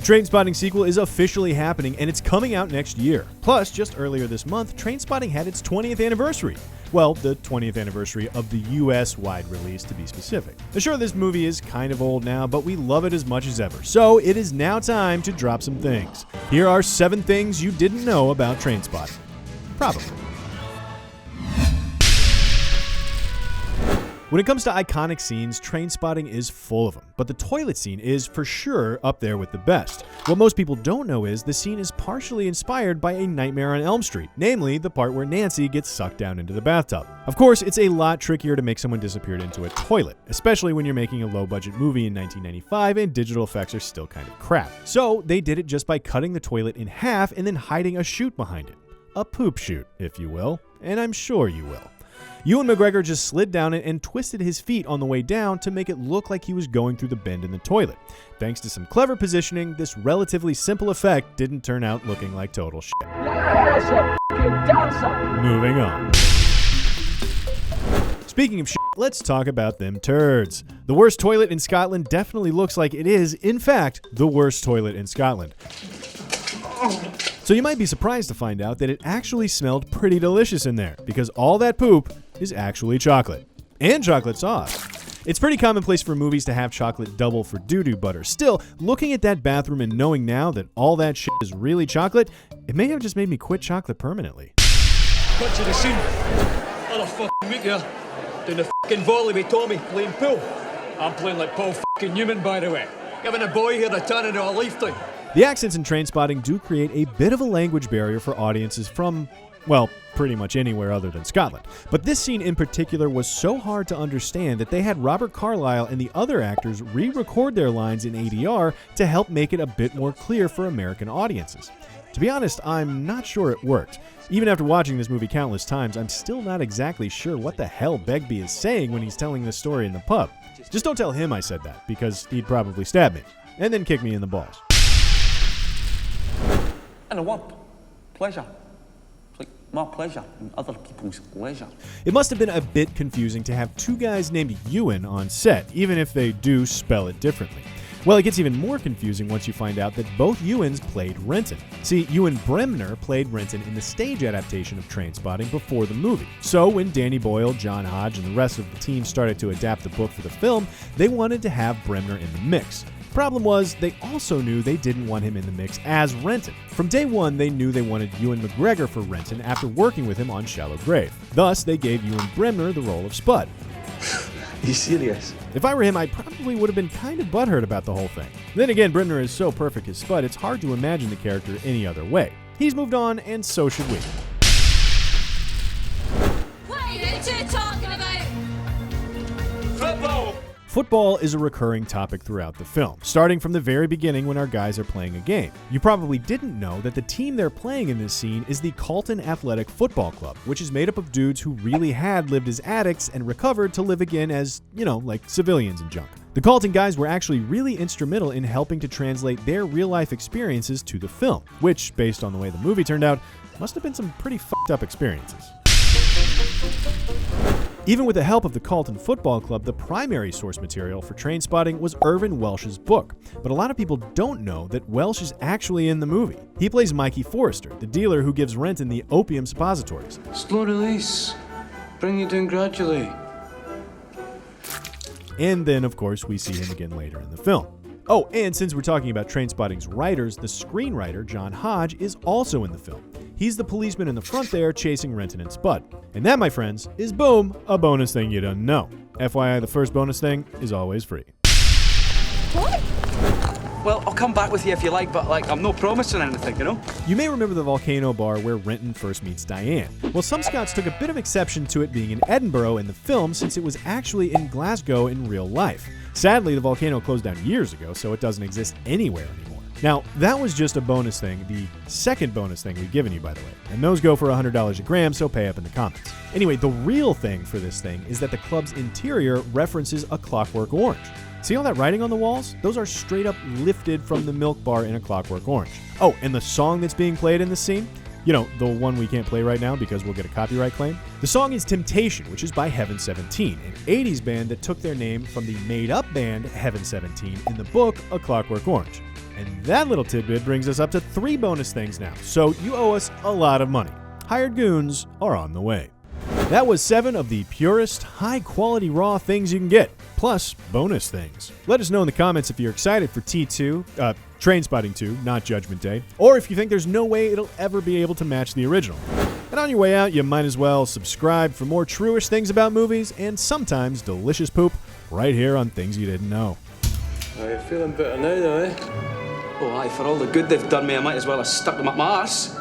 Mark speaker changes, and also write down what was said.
Speaker 1: The Trainspotting sequel is officially happening, and it's coming out next year. Plus, just earlier this month, Trainspotting had its 20th anniversary. Well, the 20th anniversary of the US-wide release, to be specific. Sure, this movie is kind of old now, but we love it as much as ever. So it is now time to drop some things. Here are 7 things you didn't know about Trainspotting. Probably. When it comes to iconic scenes, Trainspotting is full of them, but the toilet scene is for sure up there with the best. What most people don't know is the scene is partially inspired by A Nightmare on Elm Street, namely the part where Nancy gets sucked down into the bathtub. Of course, it's a lot trickier to make someone disappear into a toilet, especially when you're making a low-budget movie in 1995 and digital effects are still kind of crap. So they did it just by cutting the toilet in half and then hiding a chute behind it. A poop chute, if you will, and I'm sure you will. Ewan McGregor just slid down it and twisted his feet on the way down to make it look like he was going through the bend in the toilet. Thanks to some clever positioning, this relatively simple effect didn't turn out looking like total shit. Moving on. Speaking of shit, let's talk about them turds. The worst toilet in Scotland definitely looks like it is, in fact, the worst toilet in Scotland. So you might be surprised to find out that it actually smelled pretty delicious in there, because all that poop is actually chocolate. And chocolate sauce. It's pretty commonplace for movies to have chocolate double for doo-doo butter. Still, looking at that bathroom and knowing now that all that shit is really chocolate, it may have just made me quit chocolate permanently.
Speaker 2: Picture the scene. Another fucking week here. Doing the fucking volley with Tommy, playing pool. I'm playing like Paul fucking Newman, by the way. Giving a boy here the turn of a lifetime.
Speaker 1: The accents in Trainspotting do create a bit of a language barrier for audiences from, well, pretty much anywhere other than Scotland. But this scene in particular was so hard to understand that they had Robert Carlyle and the other actors re-record their lines in ADR to help make it a bit more clear for American audiences. To be honest, I'm not sure it worked. Even after watching this movie countless times, I'm still not exactly sure what the hell Begbie is saying when he's telling this story in the pub. Just don't tell him I said that, because he'd probably stab me, and then kick me in the balls.
Speaker 3: And a word, pleasure. It's like my pleasure and other people's leisure.
Speaker 1: It must have been a bit confusing to have 2 guys named Ewan on set, even if they do spell it differently. Well, it gets even more confusing once you find out that both Ewans played Renton. See, Ewan Bremner played Renton in the stage adaptation of Trainspotting before the movie. So when Danny Boyle, John Hodge, and the rest of the team started to adapt the book for the film, they wanted to have Bremner in the mix. Problem was, they also knew they didn't want him in the mix as Renton. From day one, they knew they wanted Ewan McGregor for Renton after working with him on Shallow Grave. Thus, they gave Ewan Bremner the role of Spud.
Speaker 4: Are you serious?
Speaker 1: If I were him, I probably would have been kind of butthurt about the whole thing. Then again, Bremner is so perfect as Spud, it's hard to imagine the character any other way. He's moved on, and so should we.
Speaker 5: What are you two talking about?
Speaker 2: Football!
Speaker 1: Football is a recurring topic throughout the film, starting from the very beginning when our guys are playing a game. You probably didn't know that the team they're playing in this scene is the Carlton Athletic Football Club, which is made up of dudes who really had lived as addicts and recovered to live again as, like civilians and junk. The Carlton guys were actually really instrumental in helping to translate their real-life experiences to the film, which, based on the way the movie turned out, must have been some pretty fucked up experiences. Even with the help of the Carlton Football Club, the primary source material for Trainspotting was Irvin Welsh's book. But a lot of people don't know that Welsh is actually in the movie. He plays Mikey Forrester, the dealer who gives Renton the opium suppositories.
Speaker 4: Slow release. Bring you down gradually.
Speaker 1: And then, of course, we see him again later in the film. Oh, and since we're talking about Trainspotting's writers, the screenwriter, John Hodge, is also in the film. He's the policeman in the front there chasing Renton and Spud. And that, my friends, is boom, a bonus thing you don't know. FYI, the first bonus thing is always free.
Speaker 3: What? Well, I'll come back with you if you like, but I'm not promising anything, you know?
Speaker 1: You may remember the volcano bar where Renton first meets Diane. Well, some Scots took a bit of exception to it being in Edinburgh in the film since it was actually in Glasgow in real life. Sadly, the volcano closed down years ago, so it doesn't exist anywhere anymore. Now, that was just a bonus thing, the second bonus thing we've given you, by the way. And those go for $100 a gram, so pay up in the comments. Anyway, the real thing for this thing is that the club's interior references A Clockwork Orange. See all that writing on the walls? Those are straight up lifted from the milk bar in A Clockwork Orange. Oh, and the song that's being played in this scene? The one we can't play right now because we'll get a copyright claim. The song is Temptation, which is by Heaven 17, an 80s band that took their name from the made-up band Heaven 17 in the book A Clockwork Orange. And that little tidbit brings us up to 3 bonus things now, so you owe us a lot of money. Hired goons are on the way. That was 7 of the purest, high-quality raw things you can get, plus bonus things. Let us know in the comments if you're excited for T2, Trainspotting 2, not Judgment Day, or if you think there's no way it'll ever be able to match the original. And on your way out, you might as well subscribe for more truish things about movies and sometimes delicious poop right here on Things You Didn't Know.
Speaker 4: Oh, you're feeling better now, though, eh?
Speaker 3: Oh, aye, for all the good they've done me, I might as well have stuck them up my arse.